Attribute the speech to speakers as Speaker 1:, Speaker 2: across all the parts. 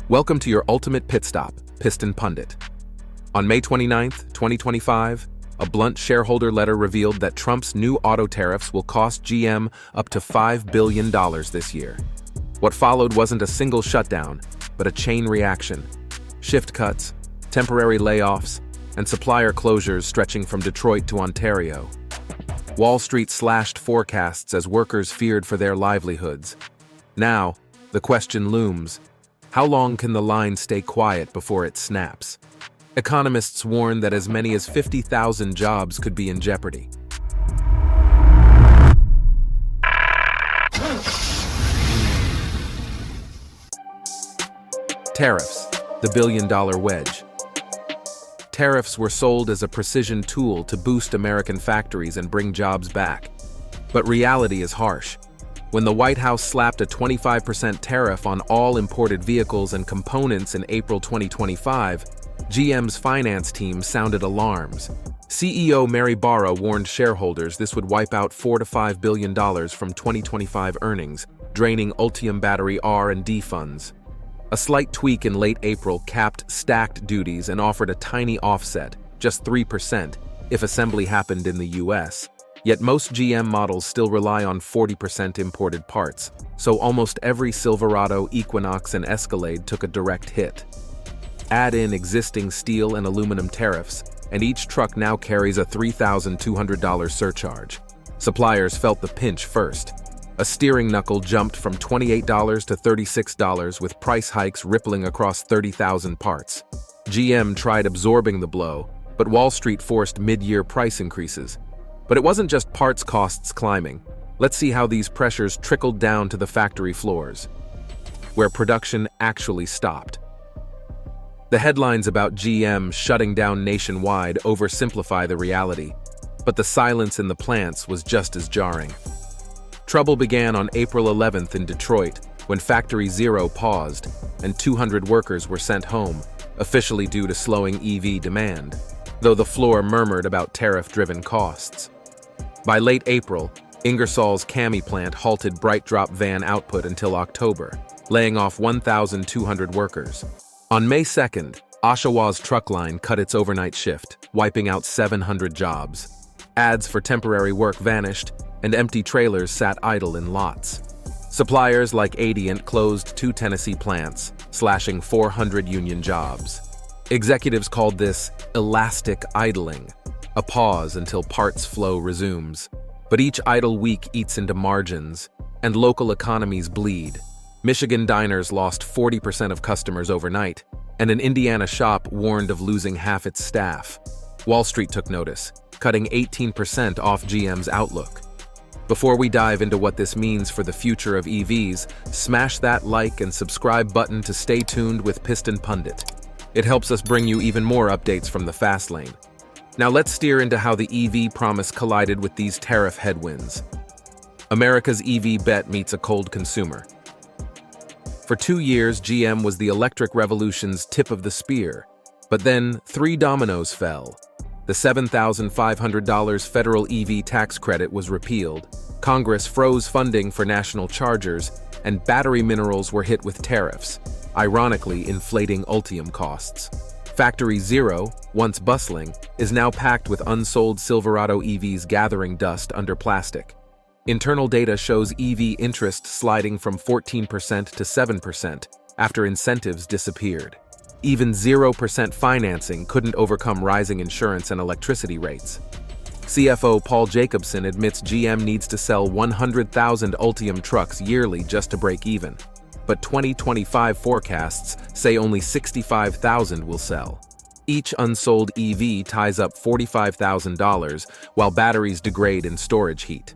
Speaker 1: Welcome to your ultimate pit stop, Piston Pundit. On May 29, 2025, a blunt shareholder letter revealed that Trump's new auto tariffs will cost GM up to $5 billion this year. What followed wasn't a single shutdown, but a chain reaction. Shift cuts, temporary layoffs, and supplier closures stretching from Detroit to Ontario. Wall Street slashed forecasts as workers feared for their livelihoods. Now, the question looms: how long can the line stay quiet before it snaps? Economists warn that as many as 50,000 jobs could be in jeopardy. Tariffs, the billion-dollar wedge. Tariffs were sold as a precision tool to boost American factories and bring jobs back. But reality is harsh. When the White House slapped a 25% tariff on all imported vehicles and components in April 2025, GM's finance team sounded alarms. CEO Mary Barra warned shareholders this would wipe out $4 to $5 billion from 2025 earnings, draining Ultium battery R&D funds. A slight tweak in late April capped stacked duties and offered a tiny offset, just 3%, if assembly happened in the US. Yet most GM models still rely on 40% imported parts, so almost every Silverado, Equinox, and Escalade took a direct hit. Add in existing steel and aluminum tariffs, and each truck now carries a $3,200 surcharge. Suppliers felt the pinch first. A steering knuckle jumped from $28 to $36, with price hikes rippling across 30,000 parts. GM tried absorbing the blow, but Wall Street forced mid-year price increases. But it wasn't just parts costs climbing. Let's see how these pressures trickled down to the factory floors, where production actually stopped. The headlines about GM shutting down nationwide oversimplify the reality, but the silence in the plants was just as jarring. Trouble began on April 11th in Detroit, when Factory Zero paused and 200 workers were sent home, officially due to slowing EV demand, though the floor murmured about tariff-driven costs. By late April, Ingersoll's Cami plant halted BrightDrop van output until October, laying off 1,200 workers. On May 2nd, Oshawa's truck line cut its overnight shift, wiping out 700 jobs. Ads for temporary work vanished, and empty trailers sat idle in lots. Suppliers like Adient closed 2 Tennessee plants, slashing 400 union jobs. Executives called this elastic idling, a pause until parts flow resumes. But each idle week eats into margins, and local economies bleed. Michigan diners lost 40% of customers overnight, and an Indiana shop warned of losing half its staff. Wall Street took notice, cutting 18% off GM's outlook. Before we dive into what this means for the future of EVs, smash that like and subscribe button to stay tuned with Piston Pundit. It helps us bring you even more updates from the fast lane. Now let's steer into how the EV promise collided with these tariff headwinds. America's EV bet meets a cold consumer. For 2 years, GM was the electric revolution's tip of the spear. But then 3 dominoes fell. The $7,500 federal EV tax credit was repealed, Congress froze funding for national chargers, and battery minerals were hit with tariffs, ironically inflating Ultium costs. Factory Zero, once bustling, is now packed with unsold Silverado EVs gathering dust under plastic. Internal data shows EV interest sliding from 14% to 7% after incentives disappeared. Even 0% financing couldn't overcome rising insurance and electricity rates. CFO Paul Jacobson admits GM needs to sell 100,000 Ultium trucks yearly just to break even. But 2025 forecasts say only 65,000 will sell. Each unsold EV ties up $45,000 while batteries degrade in storage heat.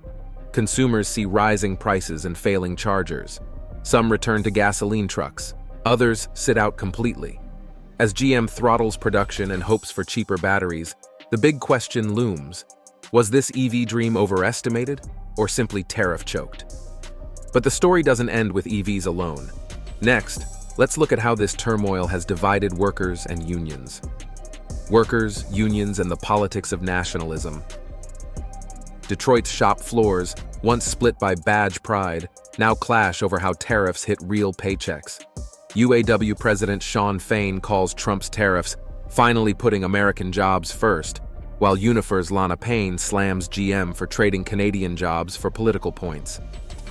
Speaker 1: Consumers see rising prices and failing chargers. Some return to gasoline trucks. Others sit out completely. As GM throttles production and hopes for cheaper batteries, the big question looms: was this EV dream overestimated or simply tariff-choked? But the story doesn't end with EVs alone. Next, let's look at how this turmoil has divided workers and unions. Workers, unions, and the politics of nationalism. Detroit's shop floors, once split by badge pride, now clash over how tariffs hit real paychecks. UAW President Sean Fain calls Trump's tariffs finally putting American jobs first, while Unifer's Lana Payne slams GM for trading Canadian jobs for political points.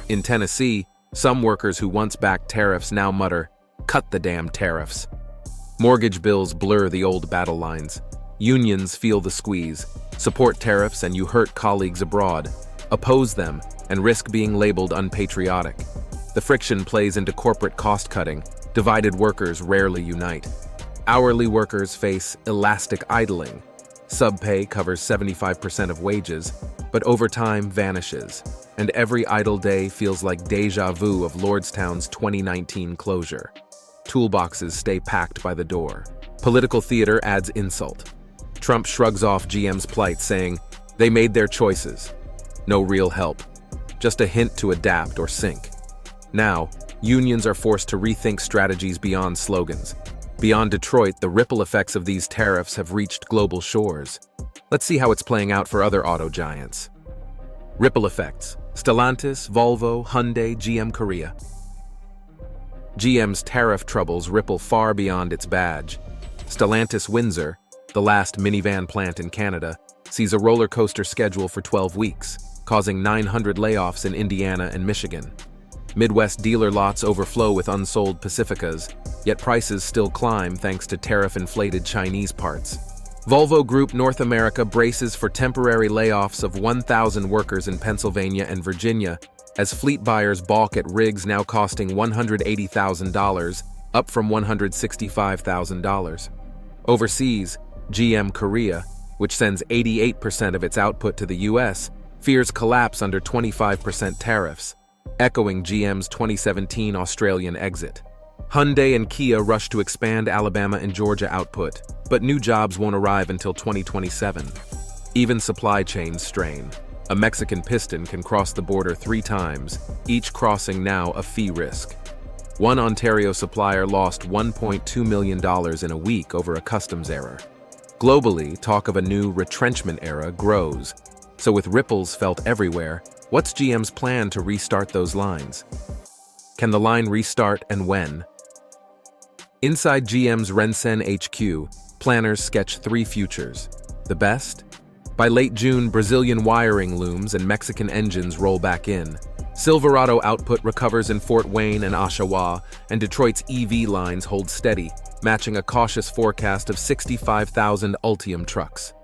Speaker 1: In Tennessee, some workers who once backed tariffs now mutter, "Cut the damn tariffs." Mortgage bills blur the old battle lines. Unions feel the squeeze. Support tariffs and you hurt colleagues abroad. Oppose them and risk being labeled unpatriotic. The friction plays into corporate cost-cutting. Divided workers rarely unite. Hourly workers face elastic idling. Subpay covers 75% of wages, but overtime vanishes, and every idle day feels like deja vu of Lordstown's 2019 closure. Toolboxes stay packed by the door. Political theater adds insult. Trump shrugs off GM's plight, saying, "They made their choices. No real help. Just a hint to adapt or sink." Now, unions are forced to rethink strategies beyond slogans. Beyond Detroit, the ripple effects of these tariffs have reached global shores. Let's see how it's playing out for other auto giants. Ripple effects: Stellantis, Volvo, Hyundai, GM Korea. GM's tariff troubles ripple far beyond its badge. Stellantis Windsor, the last minivan plant in Canada, sees a roller coaster schedule for 12 weeks, causing 900 layoffs in Indiana and Michigan. Midwest dealer lots overflow with unsold Pacificas, yet prices still climb thanks to tariff-inflated Chinese parts. Volvo Group North America braces for temporary layoffs of 1,000 workers in Pennsylvania and Virginia as fleet buyers balk at rigs now costing $180,000, up from $165,000. Overseas, GM Korea, which sends 88% of its output to the US, fears collapse under 25% tariffs, echoing GM's 2017 Australian exit. Hyundai and Kia rush to expand Alabama and Georgia output, but new jobs won't arrive until 2027. Even supply chains strain. A Mexican Piston can cross the border 3 times, each crossing now a fee risk. One Ontario supplier lost $1.2 million in a week over a customs error. Globally, talk of a new retrenchment era grows. So with ripples felt everywhere, what's GM's plan to restart those lines? Can the line restart and when? Inside GM's Rensen HQ, planners sketch 3 futures. The best? By late June, Brazilian wiring looms and Mexican engines roll back in. Silverado output recovers in Fort Wayne and Oshawa, and Detroit's EV lines hold steady, matching a cautious forecast of 65,000 Ultium trucks.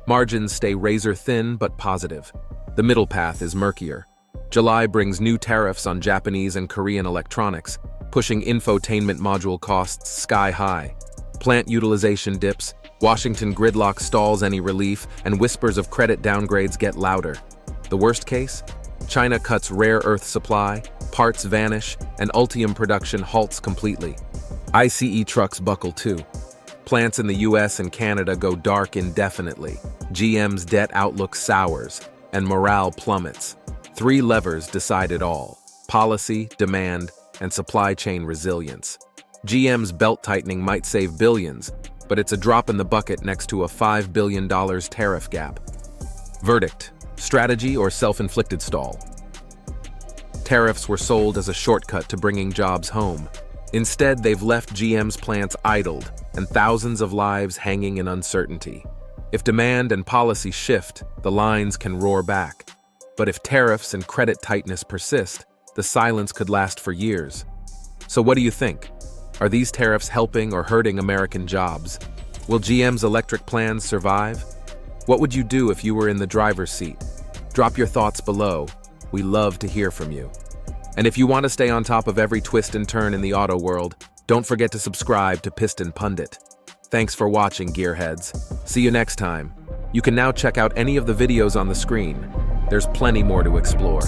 Speaker 1: Margins stay razor-thin but positive. The middle path is murkier. July brings new tariffs on Japanese and Korean electronics, pushing infotainment module costs sky-high. Plant utilization dips, Washington gridlock stalls any relief, and whispers of credit downgrades get louder. The worst case? China cuts rare earth supply, parts vanish, and Ultium production halts completely. ICE trucks buckle too. Plants in the US and Canada go dark indefinitely. GM's debt outlook sours, and morale plummets. 3 levers decide it all: policy, demand, and supply chain resilience. GM's belt-tightening might save billions, but it's a drop in the bucket next to a $5 billion tariff gap. Verdict: strategy or self-inflicted stall? Tariffs were sold as a shortcut to bringing jobs home. Instead, they've left GM's plants idled and thousands of lives hanging in uncertainty. If demand and policy shift, the lines can roar back. But if tariffs and credit tightness persist, the silence could last for years. So what do you think? Are these tariffs helping or hurting American jobs? Will GM's electric plans survive? What would you do if you were in the driver's seat? Drop your thoughts below. We love to hear from you. And if you want to stay on top of every twist and turn in the auto world, don't forget to subscribe to Piston Pundit. Thanks for watching, gearheads. See you next time. You can now check out any of the videos on the screen. There's plenty more to explore.